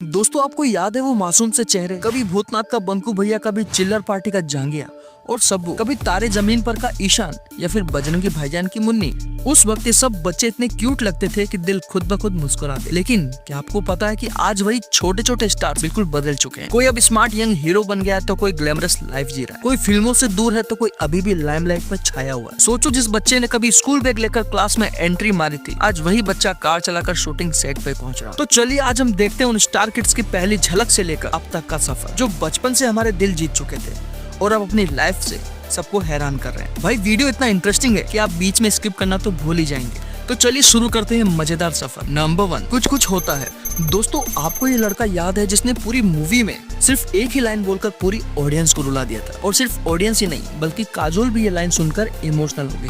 दोस्तों आपको याद है वो मासूम से चेहरे, कभी भूतनाथ का बंकू भैया, कभी चिल्लर पार्टी का जांगिया और सब्बू, कभी तारे जमीन पर का ईशान या फिर बजरंगी भाईजान की मुन्नी। उस वक्त ये सब बच्चे इतने क्यूट लगते थे कि दिल खुद ब खुद मुस्कुराते। लेकिन क्या आपको पता है कि आज वही छोटे छोटे स्टार बिल्कुल बदल चुके हैं। कोई अब स्मार्ट यंग हीरो बन गया है तो कोई ग्लैमरस लाइफ जी रहा है, कोई फिल्मों से दूर है तो कोई अभी भी लाइमलाइट में छाया हुआ है। सोचो जिस बच्चे ने कभी स्कूल बैग लेकर क्लास में एंट्री मारी थी, आज वही बच्चा कार चलाकर शूटिंग सेट पे पहुंच रहा। तो चलिए आज हम देखते हैं उन स्टार किड्स की पहली झलक से लेकर अब तक का सफर, जो बचपन से हमारे दिल जीत चुके थे और अब अपनी लाइफ से सबको हैरान कर रहे हैं। भाई वीडियो इतना इंटरेस्टिंग है कि आप बीच में स्किप करना तो भूल ही जाएंगे। तो चलिए शुरू करते हैं मजेदार सफर। नंबर 1, कुछ कुछ होता है। दोस्तों आपको ये लड़का याद है जिसने पूरी मूवी में सिर्फ एक ही लाइन बोलकर पूरी ऑडियंस को रुला दिया था, और सिर्फ ऑडियंस ही नहीं बल्कि काजोल भी ये लाइन सुनकर इमोशनल हो गई।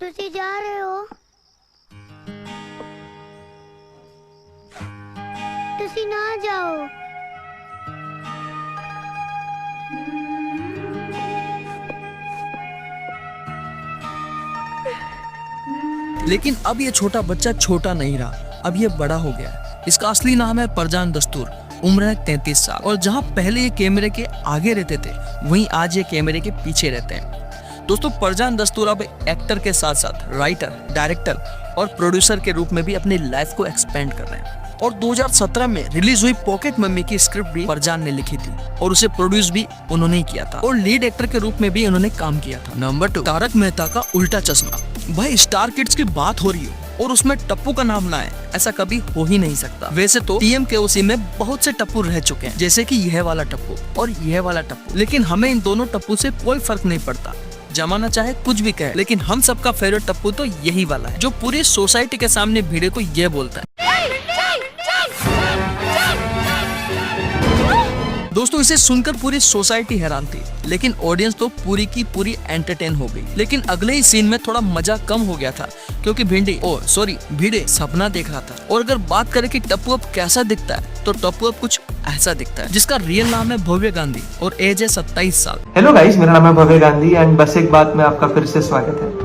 तुसी जा रहे हो? तुसी ना जाओ। लेकिन अब ये छोटा बच्चा छोटा नहीं रहा, अब ये बड़ा हो गया है। इसका असली नाम है परजान दस्तूर, उम्र है 33 साल। और जहाँ पहले ये कैमरे के आगे रहते थे, वहीं आज ये कैमरे के पीछे रहते हैं। दोस्तों परजान दस्तूर अब एक्टर के साथ साथ राइटर, डायरेक्टर और प्रोड्यूसर के रूप में भी अपनी लाइफ को एक्सपेंड कर रहे हैं। और 2017 में रिलीज हुई पॉकेट मम्मी की स्क्रिप्ट भी परजान ने लिखी थी और उसे प्रोड्यूस भी उन्होंने ही किया था, और लीड एक्टर के रूप में भी उन्होंने काम किया था। नंबर 2, तारक मेहता का उल्टा चश्मा। भाई स्टार किड्स की बात हो रही हो और उसमें टप्पू का नाम ना है, ऐसा कभी हो ही नहीं सकता। वैसे तो TMKOC में बहुत से टप्पू रह चुके हैं, जैसे कि यह वाला टप्पू और यह वाला टप्पू, लेकिन हमें इन दोनों टप्पू से कोई फर्क नहीं पड़ता। जमाना चाहे कुछ भी कहे, लेकिन हम सबका फेवरेट टप्पू तो यही वाला है, जो पूरी सोसाइटी के सामने भीड़े को ये बोलता है। दोस्तों इसे सुनकर पूरी सोसाइटी हैरान थी, लेकिन ऑडियंस तो पूरी की पूरी एंटरटेन हो गई। लेकिन अगले ही सीन में थोड़ा मजा कम हो गया था, क्योंकि भीड़े सपना देख रहा था। और अगर बात करें कि टप्पू अब कैसा दिखता है, तो टप्पू अब कुछ ऐसा दिखता है, जिसका रियल नाम है भव्य गांधी और एज है 27 साल। हेलो गाइस, मेरा नाम है भव्य गांधी एंड बस एक बात में आपका फिर से स्वागत है।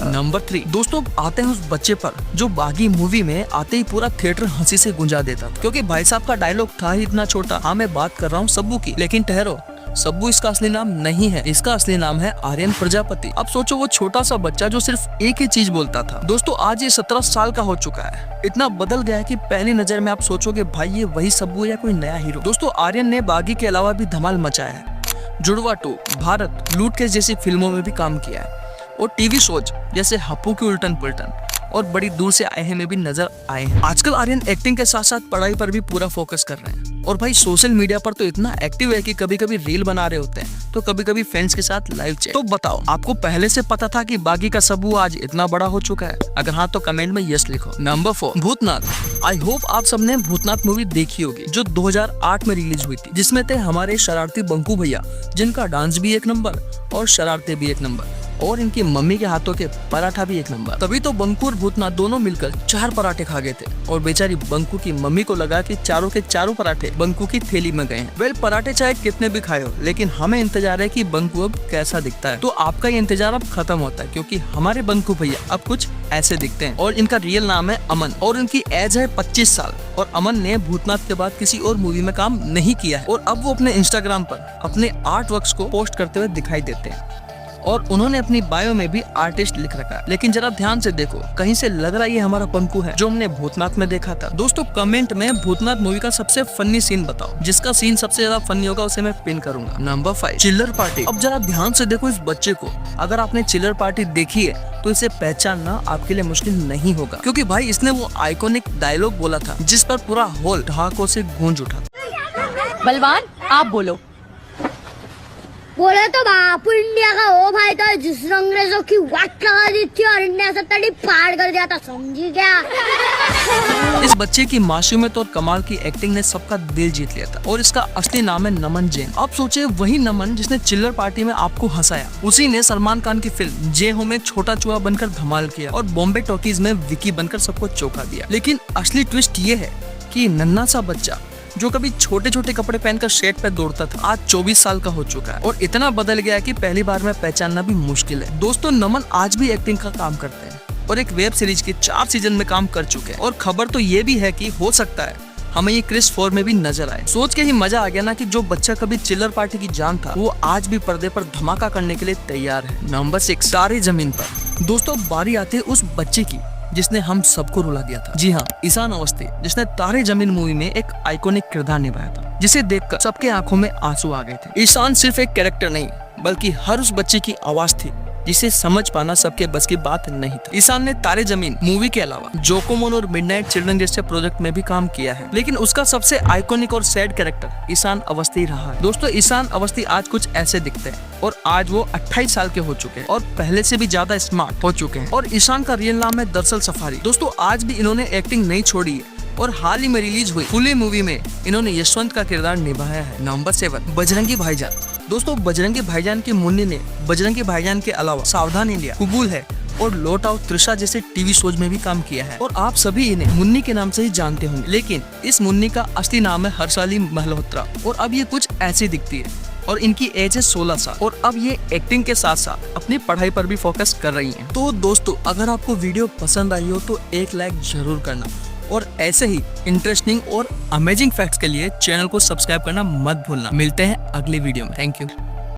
नंबर 3, दोस्तों आते हैं उस बच्चे पर जो बागी मूवी में आते ही पूरा थिएटर हंसी से गुंजा देता था, क्योंकि भाई साहब का डायलॉग था ही इतना छोटा। हाँ मैं बात कर रहा हूँ सब्बू की, लेकिन ठहरो, सब्बू इसका असली नाम नहीं है, इसका असली नाम है आर्यन प्रजापति। अब सोचो वो छोटा सा बच्चा जो सिर्फ एक ही चीज बोलता था। दोस्तों आज ये 17 साल का हो चुका है, इतना बदल गया है कि पहली नजर में आप सोचोगे भाई ये वही सब्बू या कोई नया हीरो। दोस्तों आर्यन ने बागी के अलावा भी धमाल मचाया है, जुड़वा 2, भारत, लूट केस जैसी फिल्मों में भी काम किया है, और टीवी शोज जैसे हप्पू की उल्टन पुल्टन और बड़ी दूर से आए हैं में भी नजर आए हैं। आजकल आर्यन एक्टिंग के साथ साथ पढ़ाई पर भी पूरा फोकस कर रहे हैं, और भाई सोशल मीडिया पर तो इतना एक्टिव है कि कभी कभी रील बना रहे होते हैं, तो कभी कभी फ्रेंड्स के साथ लाइव चैट। तो बताओ आपको पहले से पता था कि बागी का सब्बू आज इतना बड़ा हो चुका है? अगर हाँ तो कमेंट में यस लिखो। नंबर 4, भूतनाथ। आई होप आप सबने भूतनाथ मूवी देखी होगी, जो 2008 में रिलीज हुई थी, जिसमें थे हमारे शरारती बंकू भैया, जिनका डांस भी एक नंबर और शरारते भी एक नंबर, और इनकी मम्मी के हाथों के पराठा भी एक नंबर। तभी तो बंकू और भूतनाथ दोनों मिलकर 4 पराठे खा गए थे, और बेचारी बंकू की मम्मी को लगा कि चारों के चारों पराठे बंकू की थैली में गए हैं। वेल पराठे चाहे कितने भी खाए हो, लेकिन हमें इंतजार है कि बंकू अब कैसा दिखता है। तो आपका ये इंतजार अब खत्म होता है, क्योंकि हमारे बंकू भैया अब कुछ ऐसे दिखते हैं, और इनका रियल नाम है अमन, और इनकी एज है 25 साल। और अमन ने भूतनाथ के बाद किसी और मूवी में काम नहीं किया है, और अब वो अपने इंस्टाग्राम पर अपने आर्ट वर्क्स को पोस्ट करते हुए दिखाई देते हैं, और उन्होंने अपनी बायो में भी आर्टिस्ट लिख रखा है। लेकिन जरा ध्यान से देखो, कहीं से लग रहा है ये हमारा पंकु है जो हमने भूतनाथ में देखा था। दोस्तों कमेंट में भूतनाथ मूवी का सबसे फनी सीन बताओ, जिसका सीन सबसे ज्यादा फनी होगा उसे मैं पिन करूंगा। नंबर 5, चिल्लर पार्टी। अब जरा ध्यान से देखो इस बच्चे को, अगर आपने चिल्लर पार्टी देखी है तो इसे पहचानना आपके लिए मुश्किल नहीं होगा, क्योंकि भाई इसने वो आइकॉनिक डायलॉग बोला था जिस पर पूरा हॉल ठहाकों से गूंज उठा था। बलवान आप बोलो। बोले तो बापू इंडिया का हो भाई, तो जिस अंग्रेजों की वाट लगा दी थी और इंडिया से तड़ी पार कर दिया था, समझी क्या? इस बच्चे की मासूमियत और कमाल की एक्टिंग ने सबका दिल जीत लिया था, और इसका असली नाम है नमन जैन। अब सोचिए वही नमन जिसने चिल्लर पार्टी में आपको हंसाया, उसी ने सलमान खान की फिल्म जे हो में छोटा चूहा बनकर धमाल किया, और बॉम्बे टॉकीज में विकी बनकर सबको चौंका दिया। लेकिन असली ट्विस्ट ये है कि नन्हा सा बच्चा जो कभी छोटे छोटे कपड़े पहनकर शेड पे दौड़ता था, आज 24 साल का हो चुका है, और इतना बदल गया है कि पहली बार में पहचानना भी मुश्किल है। दोस्तों नमन आज भी एक्टिंग का काम करते हैं, और एक वेब सीरीज के 4 सीजन में काम कर चुके हैं। और खबर तो ये भी है कि हो सकता है हमें ये क्रिस 4 में भी नजर आए। सोच के ही मजा आ गया ना कि जो बच्चा कभी चिल्लर पार्टी की जान था वो आज भी पर्दे पर धमाका करने के लिए तैयार है। नंबर 6, तारे जमीन पर। दोस्तों बारी आती है उस बच्चे की जिसने हम सबको रुला दिया था। जी हाँ, ईशान अवस्थी, जिसने तारे जमीन मूवी में एक आइकॉनिक किरदार निभाया था, जिसे देखकर सबके आंखों में आंसू आ गए थे। ईशान सिर्फ एक कैरेक्टर नहीं बल्कि हर उस बच्चे की आवाज थी जिसे समझ पाना सबके बस की बात नहीं था। ईशान ने तारे जमीन मूवी के अलावा जोकोमोन और मिडनाइट चिल्ड्रन जैसे प्रोजेक्ट में भी काम किया है, लेकिन उसका सबसे आइकॉनिक और सैड कैरेक्टर ईशान अवस्थी रहा है। दोस्तों ईशान अवस्थी आज कुछ ऐसे दिखते हैं और आज वो 28 साल के हो चुके हैं और पहले से भी ज्यादा स्मार्ट हो चुके हैं। और ईशान का रियल नाम है दरअसल सफारी। दोस्तों आज भी इन्होंने एक्टिंग नहीं छोड़ी है और हाल ही में रिलीज हुई फुले मूवी में इन्होंने यशवंत का किरदार निभाया है। नंबर 7, बजरंगी भाईजान। दोस्तों बजरंगी भाईजान के मुन्नी ने बजरंगी भाईजान के अलावा सावधान इंडिया, कुबूल है और लौट आओ त्रिशा जैसे टीवी शोज में भी काम किया है। और आप सभी इन्हें मुन्नी के नाम से ही जानते होंगे, लेकिन इस मुन्नी का असली नाम है हर्षाली मल्होत्रा और अब ये कुछ ऐसी दिखती है और इनकी एज है 16 साल और अब ये एक्टिंग के साथ साथ अपनी पढ़ाई पर भी फोकस कर रही हैं। तो दोस्तों अगर आपको वीडियो पसंद आई हो तो एक लाइक जरूर करना और ऐसे ही इंटरेस्टिंग और अमेजिंग फैक्ट्स के लिए चैनल को सब्सक्राइब करना मत भूलना। मिलते हैं अगली वीडियो में। Thank you.